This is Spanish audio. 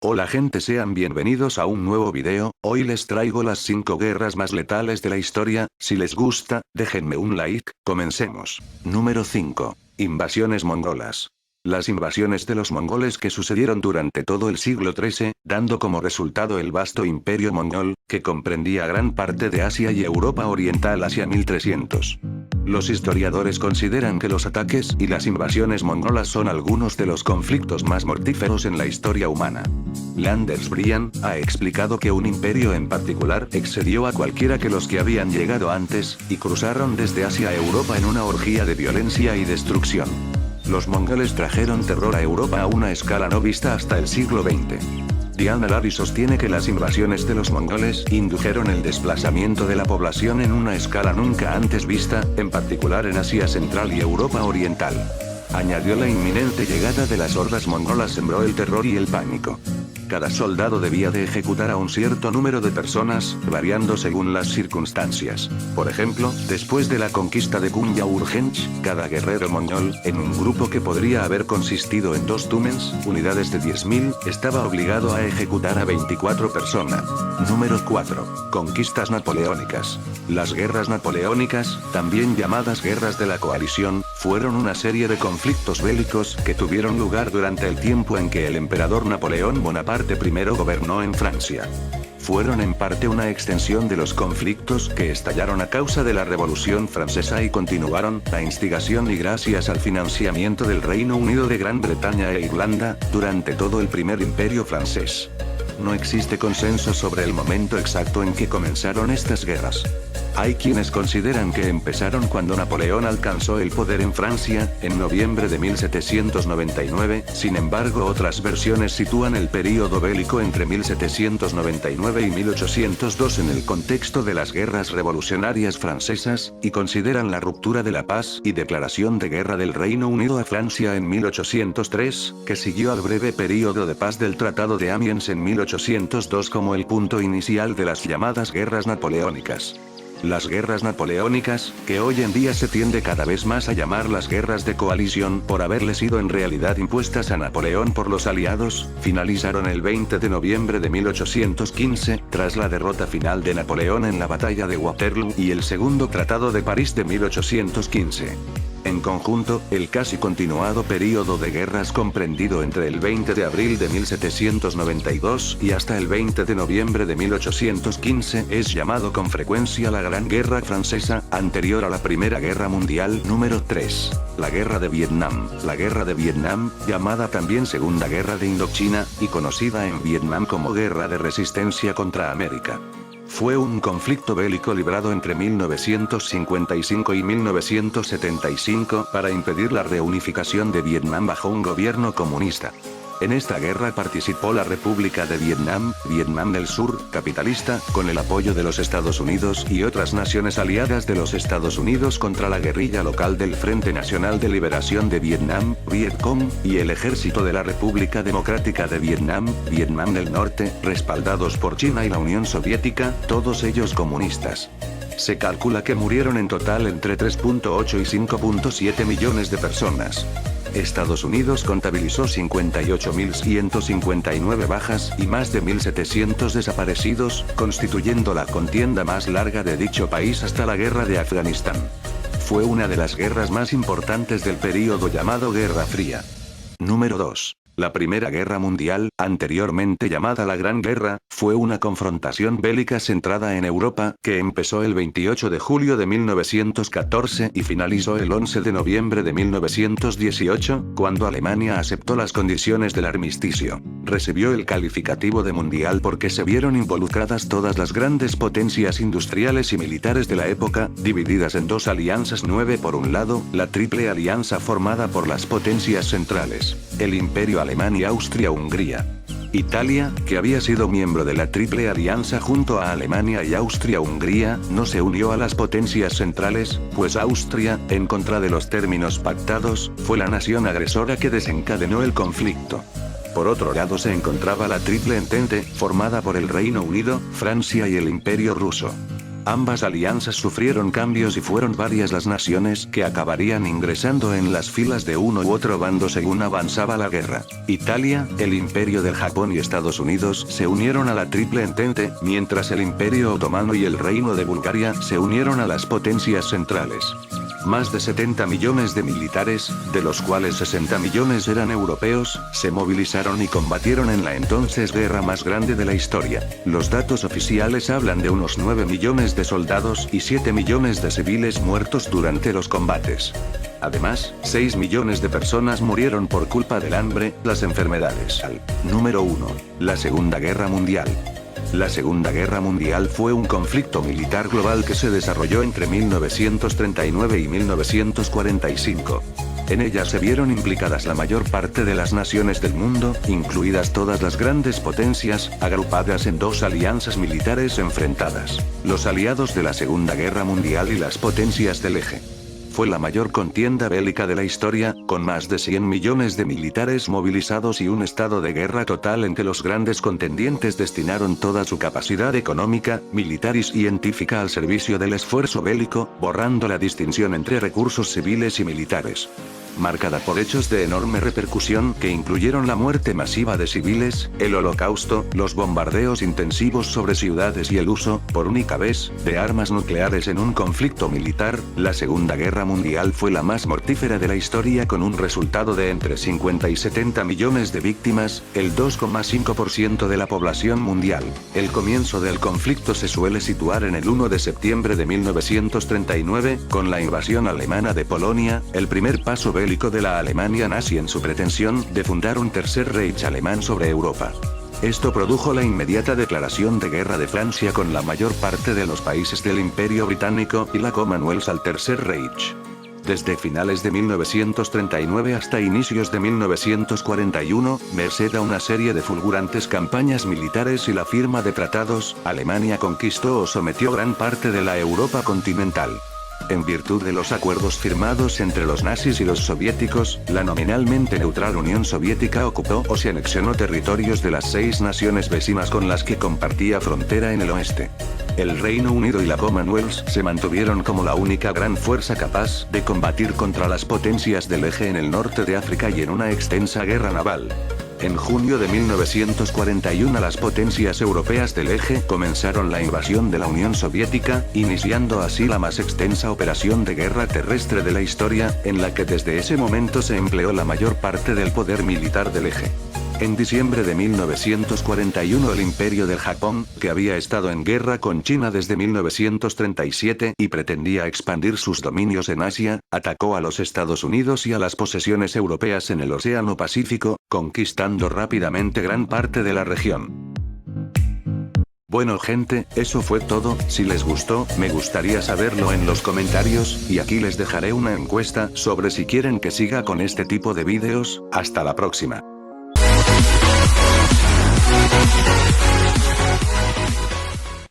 Hola gente, sean bienvenidos a un nuevo video. Hoy les traigo las 5 guerras más letales de la historia. Si les gusta, déjenme un like, comencemos. Número 5. Invasiones mongolas. Las invasiones de los mongoles que sucedieron durante todo el siglo XIII, dando como resultado el vasto imperio mongol, que comprendía gran parte de Asia y Europa Oriental hacia 1300. Los historiadores consideran que los ataques y las invasiones mongolas son algunos de los conflictos más mortíferos en la historia humana. Landers Brian ha explicado que un imperio en particular excedió a cualquiera que los que habían llegado antes, y cruzaron desde Asia a Europa en una orgía de violencia y destrucción. Los mongoles trajeron terror a Europa a una escala no vista hasta el siglo XX. Diana Larry sostiene que las invasiones de los mongoles indujeron el desplazamiento de la población en una escala nunca antes vista, en particular en Asia Central y Europa Oriental. Añadió: la inminente llegada de las hordas mongolas sembró el terror y el pánico. Cada soldado debía de ejecutar a un cierto número de personas, variando según las circunstancias. Por ejemplo, después de la conquista de Kumya-Urgench, cada guerrero mongol, en un grupo que podría haber consistido en 2 tumens, unidades de 10.000, estaba obligado a ejecutar a 24 personas. Número 4. Conquistas napoleónicas. Las guerras napoleónicas, también llamadas guerras de la coalición, fueron una serie de conflictos bélicos que tuvieron lugar durante el tiempo en que el emperador Napoleón Bonaparte I gobernó en Francia. Fueron en parte una extensión de los conflictos que estallaron a causa de la Revolución Francesa y continuaron, a instigación y gracias al financiamiento del Reino Unido de Gran Bretaña e Irlanda, durante todo el primer imperio francés. No existe consenso sobre el momento exacto en que comenzaron estas guerras. Hay quienes consideran que empezaron cuando Napoleón alcanzó el poder en Francia, en noviembre de 1799, sin embargo otras versiones sitúan el período bélico entre 1799 y 1802 en el contexto de las guerras revolucionarias francesas, y consideran la ruptura de la paz y declaración de guerra del Reino Unido a Francia en 1803, que siguió al breve período de paz del Tratado de Amiens en 1802 como el punto inicial de las llamadas guerras napoleónicas. Las guerras napoleónicas, que hoy en día se tiende cada vez más a llamar las guerras de coalición por haberle sido en realidad impuestas a Napoleón por los aliados, finalizaron el 20 de noviembre de 1815, tras la derrota final de Napoleón en la batalla de Waterloo y el Segundo Tratado de París de 1815. En conjunto, el casi continuado período de guerras comprendido entre el 20 de abril de 1792 y hasta el 20 de noviembre de 1815 es llamado con frecuencia la Gran Guerra Francesa, anterior a la Primera Guerra Mundial. Número 3. La Guerra de Vietnam. La Guerra de Vietnam, llamada también Segunda Guerra de Indochina, y conocida en Vietnam como Guerra de Resistencia contra América. Fue un conflicto bélico librado entre 1955 y 1975 para impedir la reunificación de Vietnam bajo un gobierno comunista. En esta guerra participó la República de Vietnam, Vietnam del Sur, capitalista, con el apoyo de los Estados Unidos y otras naciones aliadas de los Estados Unidos contra la guerrilla local del Frente Nacional de Liberación de Vietnam, Vietcong, y el ejército de la República Democrática de Vietnam, Vietnam del Norte, respaldados por China y la Unión Soviética, todos ellos comunistas. Se calcula que murieron en total entre 3.8 y 5.7 millones de personas. Estados Unidos contabilizó 58.159 bajas y más de 1.700 desaparecidos, constituyendo la contienda más larga de dicho país hasta la Guerra de Afganistán. Fue una de las guerras más importantes del período llamado Guerra Fría. Número 2. La Primera Guerra Mundial, anteriormente llamada la Gran Guerra, fue una confrontación bélica centrada en Europa, que empezó el 28 de julio de 1914 y finalizó el 11 de noviembre de 1918, cuando Alemania aceptó las condiciones del armisticio. Recibió el calificativo de mundial porque se vieron involucradas todas las grandes potencias industriales y militares de la época, divididas en 2 alianzas. 9 por un lado, la Triple Alianza formada por las potencias centrales, el Imperio Alemán y Austria-Hungría. Italia, que había sido miembro de la Triple Alianza junto a Alemania y Austria-Hungría, no se unió a las potencias centrales, pues Austria, en contra de los términos pactados, fue la nación agresora que desencadenó el conflicto. Por otro lado se encontraba la Triple Entente, formada por el Reino Unido, Francia y el Imperio Ruso. Ambas alianzas sufrieron cambios y fueron varias las naciones que acabarían ingresando en las filas de uno u otro bando según avanzaba la guerra. Italia, el Imperio del Japón y Estados Unidos se unieron a la Triple Entente, mientras el Imperio Otomano y el Reino de Bulgaria se unieron a las potencias centrales. Más de 70 millones de militares, de los cuales 60 millones eran europeos, se movilizaron y combatieron en la entonces guerra más grande de la historia. Los datos oficiales hablan de unos 9 millones de soldados y 7 millones de civiles muertos durante los combates. Además, 6 millones de personas murieron por culpa del hambre, las enfermedades. Número 1. La Segunda Guerra Mundial. La Segunda Guerra Mundial fue un conflicto militar global que se desarrolló entre 1939 y 1945. En ella se vieron implicadas la mayor parte de las naciones del mundo, incluidas todas las grandes potencias, agrupadas en dos alianzas militares enfrentadas: los aliados de la Segunda Guerra Mundial y las potencias del Eje. Fue la mayor contienda bélica de la historia, con más de 100 millones de militares movilizados y un estado de guerra total en que los grandes contendientes destinaron toda su capacidad económica, militar y científica al servicio del esfuerzo bélico, borrando la distinción entre recursos civiles y militares. Marcada por hechos de enorme repercusión que incluyeron la muerte masiva de civiles, el holocausto, los bombardeos intensivos sobre ciudades y el uso, por única vez, de armas nucleares en un conflicto militar, la Segunda Guerra Mundial fue la más mortífera de la historia con un resultado de entre 50 y 70 millones de víctimas, el 2,5% de la población mundial. El comienzo del conflicto se suele situar en el 1 de septiembre de 1939, con la invasión alemana de Polonia, el primer paso bélico de la Alemania nazi en su pretensión de fundar un tercer Reich alemán sobre Europa. Esto produjo la inmediata declaración de guerra de Francia con la mayor parte de los países del Imperio Británico y la Commonwealth al Tercer Reich. Desde finales de 1939 hasta inicios de 1941, merced a una serie de fulgurantes campañas militares y la firma de tratados, Alemania conquistó o sometió gran parte de la Europa continental. En virtud de los acuerdos firmados entre los nazis y los soviéticos, la nominalmente neutral Unión Soviética ocupó o se anexionó territorios de las 6 naciones vecinas con las que compartía frontera en el oeste. El Reino Unido y la Commonwealth se mantuvieron como la única gran fuerza capaz de combatir contra las potencias del Eje en el norte de África y en una extensa guerra naval. En junio de 1941 las potencias europeas del Eje comenzaron la invasión de la Unión Soviética, iniciando así la más extensa operación de guerra terrestre de la historia, en la que desde ese momento se empleó la mayor parte del poder militar del Eje. En diciembre de 1941 el Imperio del Japón, que había estado en guerra con China desde 1937 y pretendía expandir sus dominios en Asia, atacó a los Estados Unidos y a las posesiones europeas en el Océano Pacífico, conquistando rápidamente gran parte de la región. Bueno gente, eso fue todo. Si les gustó, me gustaría saberlo en los comentarios, y aquí les dejaré una encuesta sobre si quieren que siga con este tipo de vídeos. Hasta la próxima.